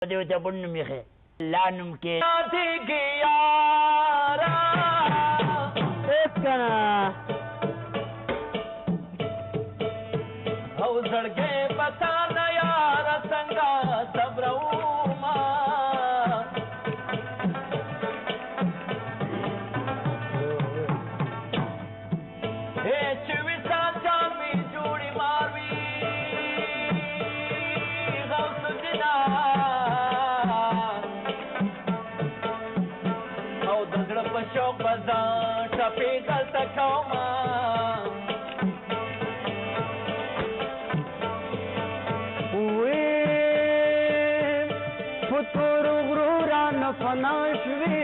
دیو ته بڼ نوم یې لا نوم کې کنه او زړګې پتا نه یار څنګه صبروما اے چې وسان چا می جوړی ماروي غوث دینا او د زړه په شوق بزان ټپې دلته کومه فنا شوی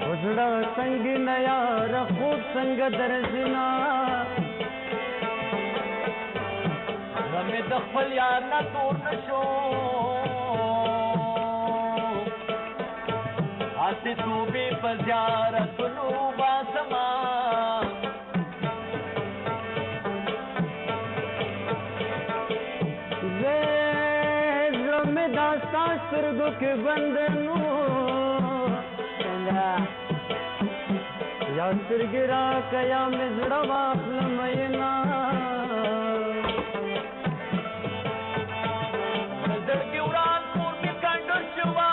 وزړه څنګه نه یار خوب څنګه درځنا زمې د خپل یار نه تور نشو آسې توبې په زیارتونو باسما داستا سترګو کې بندنو یا سترګې راکه یا مې زړه واخلم مینا زړګي وران کور مې کنډر شوا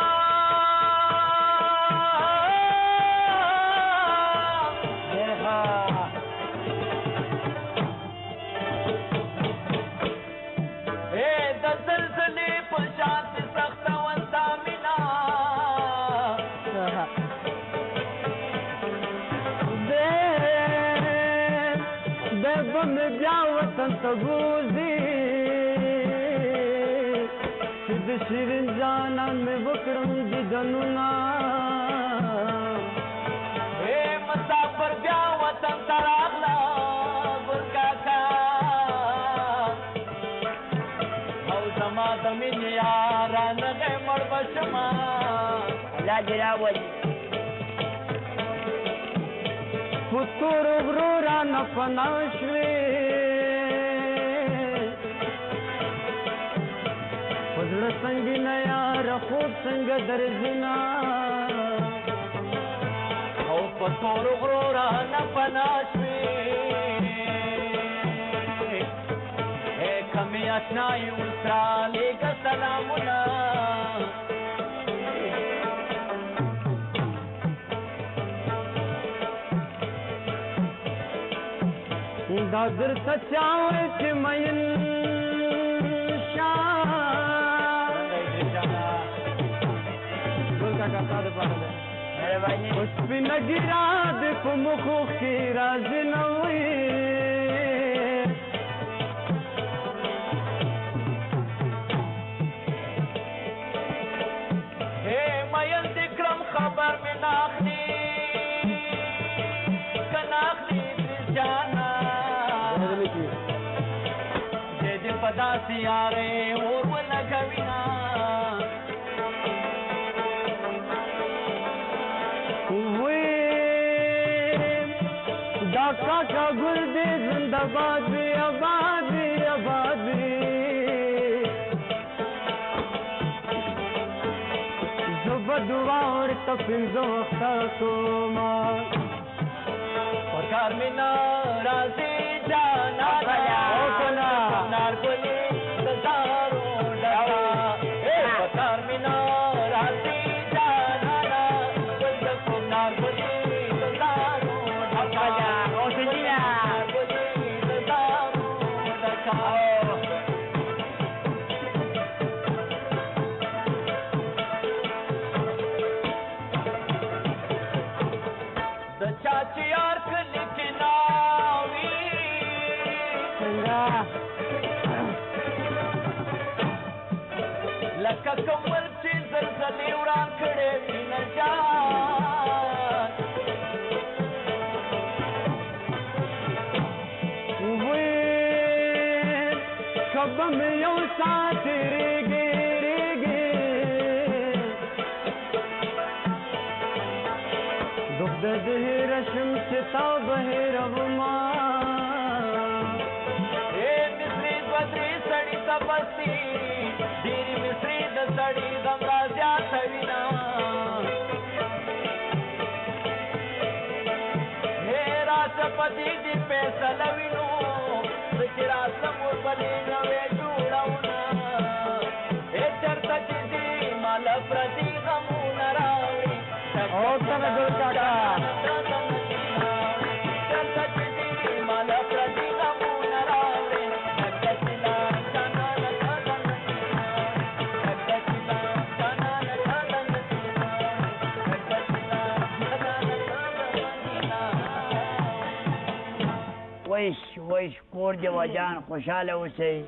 د زلزلې په شان سخته وسامینا د بم بیا وطن ته ګوزي چې د شیرین جانان مې وکړم دیدنونه مسافر بیا وطن ته راغله ګلکاکا زما د مینې یارانه مړ بشما الله دې راولي پتور غرورا نه پنا شوې وزړه څنګه نه یار خوب څنګه درځنا او پتور غرورا نه پنا شوې کمی اشنای اسرا لیک سلامنا دا در سچاوه چې مین شاه ګل کاکا ساده پاره ده مهرباني اوس په نګرا د په مخو کې راز نه وي خبر میں ناخلی کناخلی جانا دے دے پدا سیارے اور ولا کوینا وی دا کاکا ګل دې زنده باد وي آباد وي آباد وي دعا ورته پنځه وخته کوما پکار مینا راځي جانا او کنا نارګلي زارو ډاوا پکار مینا راځي جانا ګل کو نارګلي زارو ډاوا او سجینا نارګلي زارو ډاوا چاچیار کلی کی ناوی لکه کمر چې زلزلې وران کړې وي نجات وی کبه مې یو ساعت ریږي دغ د هرشم چې تا بهر وما اے مثلی وای کور دی وجان خوشحاله اوسئ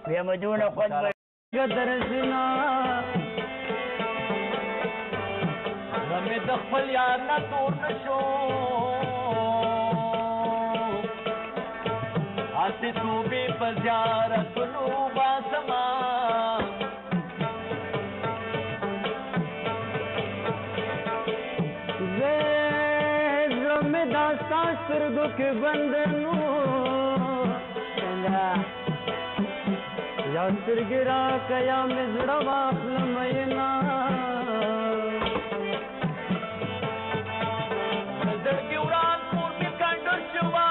ویم دونه خود به قدر زنا زمې د خپل یار نه دور نشو هسې توبې په زیارتونو باسمه زړه مې دا ستا سترګو کې بند نو یا سترګې راکه یا مې زړه واخله مینا زړګي وران کور مې کنډل شوه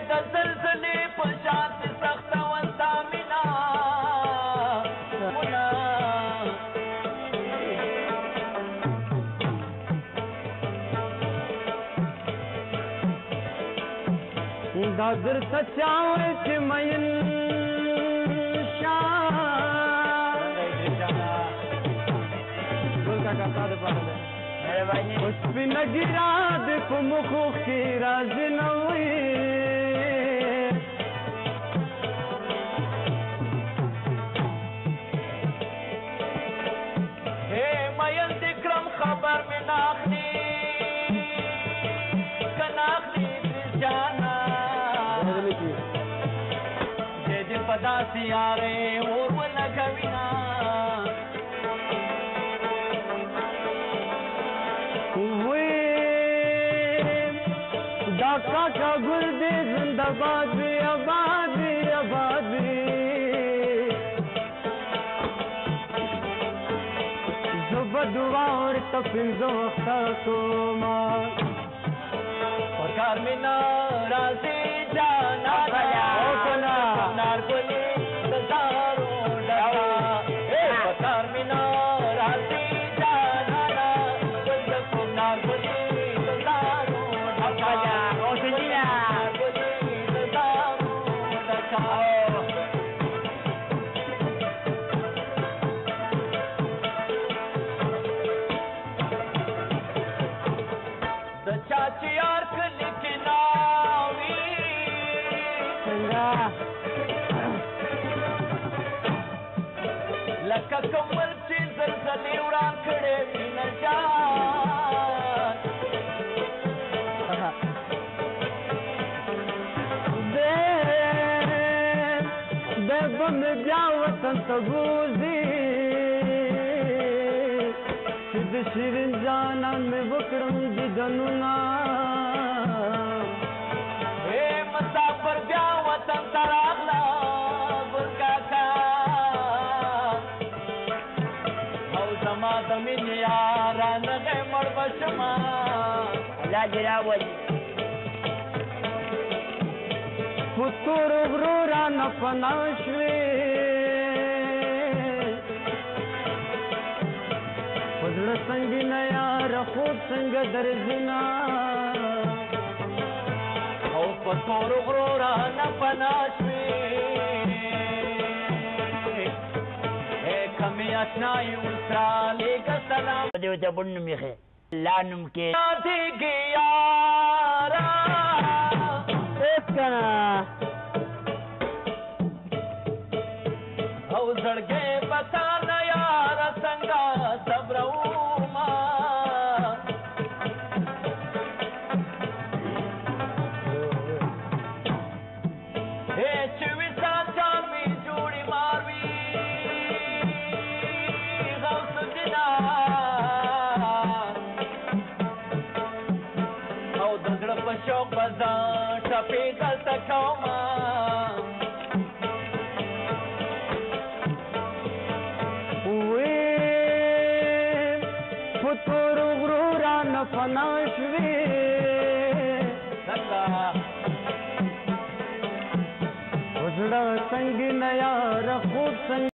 د زلزلې په شانتې سخته وه ستا مینه دا درته چا وایي چې مین ګل کاکا ستا دپاره دی مهرباني اوس سپینه ګیره دې په مخو کې راځي نه وي مین دې کړم خبر مې نه اخلي که نه اخلي جانا دې دې په داسې یارې اور ولګوینه دا کاکا ګل دې زنده باد وي آباد وي آباد وي زه به دعا ورته پنځه وخته کومه په کار مې نه راځي جانانه او که نه نارګلې د زارو ډکه په کار مې نه راځي جانانه ګل د کوم نارګلې د زارو ډکه اوسنجینا نارګلې د زارو ډکه د چا چې یار کلي کې ناوي لکه کمل چې زلزلې وران کړې مینه جان دی به مې بیا وطن ته بوځي چې د شیرین جانان مې وکړم دیدنونه مسافر بیا وطن ته راغله ګل کاکا او زما د مینې یارانه غې مړ به شمه الله دې راولي په تورو غرو رانه پناه شوې په زړه سنګینه یاره خوب څنګه درځینه او په تورو غرو رانه پناه شوې کمې اشنایي ورسره لېږه سلام دې ورته بڼ نوم ایښی الله نوم کې یادېږي یاره هېڅ که نه او زړګی به تا نه یاره څنګه صبرومه چې وصال جان مې جوړې مار وي غوث الدینه او د زړه په شوق به زه ټپې دلته کومه په تورو غرو رانه پناه شوې څنګه په زړه سنګینه یاره خوب څنګه